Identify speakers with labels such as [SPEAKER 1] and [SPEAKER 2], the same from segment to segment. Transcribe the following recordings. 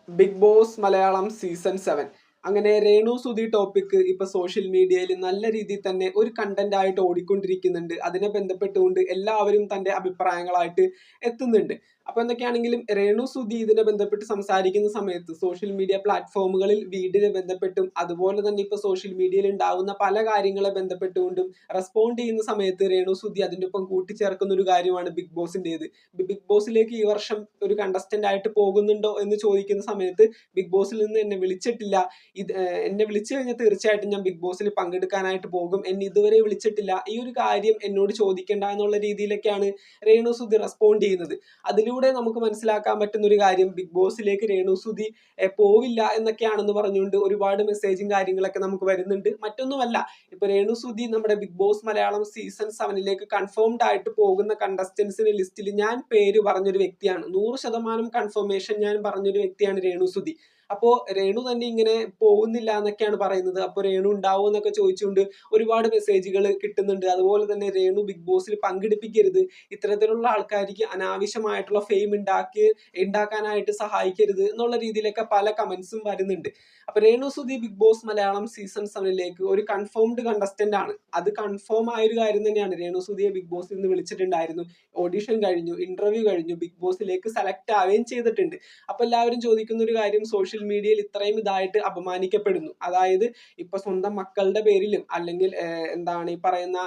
[SPEAKER 1] Big Boss Malayalam season 7 അങ്ങനെ Renu Sudhi topic ഇപ്പൊ social മീഡിയയിൽ നല്ല രീതിയിൽ തന്നെ ഒരു കണ്ടന്റ് ആയിട്ട് ഓടിക്കൊണ്ടിരിക്കുന്നുണ്ട്. അതിനെ ബന്ധപ്പെട്ടുകൊണ്ട് എല്ലാവരും തന്റെ അഭിപ്രായങ്ങളായിട്ട് എത്തുന്നുണ്ട്. അപ്പൊ എന്തൊക്കെയാണെങ്കിലും രേണു സുധി ഇതിനെ ബന്ധപ്പെട്ട് സംസാരിക്കുന്ന സമയത്ത് സോഷ്യൽ മീഡിയ പ്ലാറ്റ്ഫോമുകളിൽ വീടിനെ ബന്ധപ്പെട്ടും അതുപോലെ തന്നെ ഇപ്പൊ സോഷ്യൽ മീഡിയയിൽ ഉണ്ടാവുന്ന പല കാര്യങ്ങളെ ബന്ധപ്പെട്ടുകൊണ്ടും റെസ്പോണ്ട് ചെയ്യുന്ന സമയത്ത് രേണു സുധി അതിൻ്റെ ഒപ്പം കൂട്ടിച്ചേർക്കുന്ന ഒരു കാര്യമാണ് ബിഗ് ബോസിൻ്റെത്. ബിഗ് ബോസിലേക്ക് ഈ വർഷം ഒരു കണ്ടസ്റ്റന്റ് ആയിട്ട് പോകുന്നുണ്ടോ എന്ന് ചോദിക്കുന്ന സമയത്ത് ബിഗ് ബോസിൽ നിന്ന് എന്നെ വിളിച്ചിട്ടില്ല. എന്നെ വിളിച്ചു കഴിഞ്ഞാൽ തീർച്ചയായിട്ടും ഞാൻ ബിഗ് ബോസിൽ പങ്കെടുക്കാനായിട്ട് പോകും. എന്നെ ഇതുവരെ വിളിച്ചിട്ടില്ല, ഈ ഒരു കാര്യം എന്നോട് ചോദിക്കേണ്ട എന്നുള്ള രീതിയിലൊക്കെയാണ് രേണു സുധി റെസ്പോണ്ട് ചെയ്യുന്നത്. അതിലൂടെ നമുക്ക് മനസ്സിലാക്കാൻ പറ്റുന്ന ഒരു കാര്യം ബിഗ് ബോസിലേക്ക് രേണു സുധി പോവില്ല എന്നൊക്കെയാണെന്ന് പറഞ്ഞുകൊണ്ട് ഒരുപാട് മെസ്സേജും കാര്യങ്ങളൊക്കെ നമുക്ക് വരുന്നുണ്ട്. മറ്റൊന്നുമല്ല, ഇപ്പൊ രേണു സുധി നമ്മുടെ Bigg Boss Malayalam season 7 confirmed ആയിട്ട് പോകുന്ന കണ്ടസ്റ്റൻസിന്റെ ലിസ്റ്റിൽ ഞാൻ പേര് പറഞ്ഞൊരു വ്യക്തിയാണ്. 100% കൺഫർമേഷൻ ഞാൻ പറഞ്ഞൊരു വ്യക്തിയാണ് രേണു സുധി. അപ്പോ രേണു തന്നെ ഇങ്ങനെ പോകുന്നില്ല എന്നൊക്കെയാണ് പറയുന്നത്. അപ്പൊ രേണു ഉണ്ടാവും എന്നൊക്കെ ചോദിച്ചുകൊണ്ട് ഒരുപാട് മെസ്സേജുകൾ കിട്ടുന്നുണ്ട്. അതുപോലെ തന്നെ രേണു ബിഗ് ബോസിൽ പങ്കെടുപ്പിക്കരുത്, ഇത്തരത്തിലുള്ള ആൾക്കാർക്ക് അനാവശ്യമായിട്ടുള്ള ഫെയിം ഉണ്ടാക്കാനായിട്ട് സഹായിക്കരുത് എന്നുള്ള രീതിയിലൊക്കെ പല കമന്റ്സും വരുന്നുണ്ട്. അപ്പൊ Renu Sudhi Bigg Boss Malayalam season 7 ഒരു കൺഫേംഡ് കണ്ടസ്റ്റന്റ് ആണ്. അത് കൺഫേം ആയ ഒരു കാര്യം തന്നെയാണ്. രേണു സുധിയെ ബിഗ് ബോസിൽ നിന്ന് വിളിച്ചിട്ടുണ്ടായിരുന്നു, ഓഡിഷൻ കഴിഞ്ഞു, ഇന്റർവ്യൂ കഴിഞ്ഞു, ബിഗ് ബോസിലേക്ക് സെലക്ട് ആവുകയും ചെയ്തിട്ടുണ്ട്. അപ്പൊ എല്ലാവരും ചോദിക്കുന്ന ഒരു കാര്യം, സോഷ്യൽ മീഡിയയിൽ ഇത്രയും ഇതായിട്ട് അപമാനിക്കപ്പെടുന്നു, അതായത് ഇപ്പൊ സ്വന്തം മക്കളുടെ പേരിലും അല്ലെങ്കിൽ എന്താണ് ഈ പറയുന്ന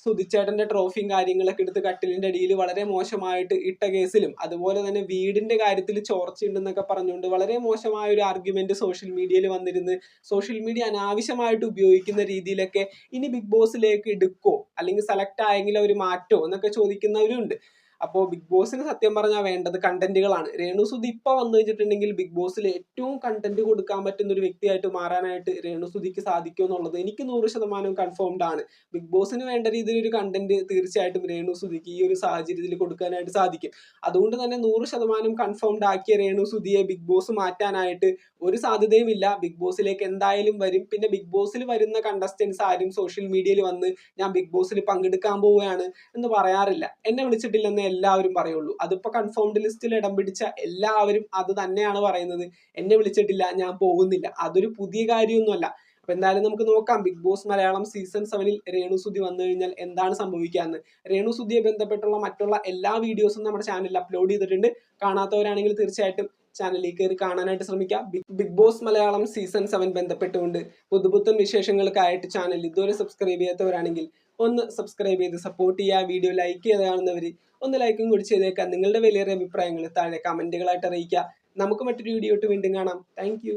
[SPEAKER 1] സുധിച്ചേട്ടന്റെ ട്രോഫിയും കാര്യങ്ങളൊക്കെ എടുത്ത് കട്ടിലിന്റെ അടിയിൽ വളരെ മോശമായിട്ട് ഇട്ട കേസിലും അതുപോലെ തന്നെ വീടിന്റെ കാര്യത്തിൽ ചോർച്ചയുണ്ടെന്നൊക്കെ പറഞ്ഞുകൊണ്ട് വളരെ മോശമായ ഒരു ആർഗ്യുമെന്റ് സോഷ്യൽ മീഡിയയിൽ വന്നിരുന്ന് സോഷ്യൽ മീഡിയ അനാവശ്യമായിട്ട് ഉപയോഗിക്കുന്ന രീതിയിലൊക്കെ ഇനി ബിഗ് ബോസിലേക്ക് എടുക്കോ അല്ലെങ്കിൽ സെലക്ട് ആയെങ്കിൽ അവർ മാറ്റോ എന്നൊക്കെ ചോദിക്കുന്നവരുണ്ട്. അപ്പോൾ ബിഗ് ബോസിന് സത്യം പറഞ്ഞാൽ വേണ്ടത് കണ്ടന്റുകളാണ്. രേണു സുധി ഇപ്പൊ വന്നു കഴിഞ്ഞിട്ടുണ്ടെങ്കിൽ ബിഗ് ബോസിൽ ഏറ്റവും കണ്ടന്റ് കൊടുക്കാൻ പറ്റുന്ന ഒരു വ്യക്തിയായിട്ട് മാറാനായിട്ട് രേണു സുധിക്ക് സാധിക്കും എന്നുള്ളത് എനിക്ക് 100% കൺഫേംഡ് ആണ്. ബിഗ് ബോസിന് വേണ്ട രീതിയിൽ ഒരു കണ്ടന്റ് തീർച്ചയായിട്ടും രേണു സുധിക്ക് ഈ ഒരു സാഹചര്യത്തിൽ കൊടുക്കാനായിട്ട് സാധിക്കും. അതുകൊണ്ട് തന്നെ 100% കൺഫേംഡ് ആക്കിയ രേണു സുധിയെ ബിഗ് ബോസ് മാറ്റാനായിട്ട് ഒരു സാധ്യതയും ഇല്ല. ബിഗ് ബോസിലേക്ക് എന്തായാലും വരും. പിന്നെ ബിഗ് ബോസിൽ വരുന്ന കണ്ടസ്റ്റൻസ് ആരും സോഷ്യൽ മീഡിയയിൽ വന്ന് ഞാൻ ബിഗ് ബോസിൽ പങ്കെടുക്കാൻ പോവുകയാണ് എന്ന് പറയാറില്ല. എന്നെ വിളിച്ചിട്ടില്ലെന്ന് എല്ലാവരും പറയുള്ളൂ. അതിപ്പോ കൺഫേംഡ് ലിസ്റ്റിൽ ഇടം പിടിച്ച എല്ലാവരും അത് തന്നെയാണ് പറയുന്നത്, എന്നെ വിളിച്ചിട്ടില്ല, ഞാൻ പോകുന്നില്ല. അതൊരു പുതിയ കാര്യമൊന്നുമല്ല. അപ്പൊ എന്തായാലും നമുക്ക് നോക്കാം Bigg Boss Malayalam season 7 Renu Sudhi വന്നു കഴിഞ്ഞാൽ എന്താണ് സംഭവിക്കാന്ന്. രേണു സുധിയെ ബന്ധപ്പെട്ടുള്ള മറ്റുള്ള എല്ലാ വീഡിയോസും നമ്മുടെ ചാനലിൽ അപ്ലോഡ് ചെയ്തിട്ടുണ്ട്. കാണാത്തവരാണെങ്കിൽ തീർച്ചയായിട്ടും ചാനലിൽ കയറി കാണാനായിട്ട് ശ്രമിക്കാം. ബിഗ് ബോസ് മലയാളം സീസൺ 7 ബന്ധപ്പെട്ടുകൊണ്ട് പുതുപുത്തൻ വിശേഷങ്ങൾക്കായിട്ട് ചാനൽ ഇതുവരെ സബ്സ്ക്രൈബ് ചെയ്യാത്തവരാണെങ്കിൽ ഒന്ന് സബ്സ്ക്രൈബ് ചെയ്ത് സപ്പോർട്ട് ചെയ്യുക. വീഡിയോ ലൈക്ക് ചെയ്ത് കാണുന്നവർ ഒന്ന് ലൈക്കും കൂടി ചെയ്തേക്കാം. നിങ്ങളുടെ വലിയ അഭിപ്രായങ്ങൾ താഴെ കമന്റുകളായിട്ട് അറിയിക്കുക. നമുക്ക് മറ്റൊരു വീഡിയോ വീണ്ടും കാണാം. താങ്ക്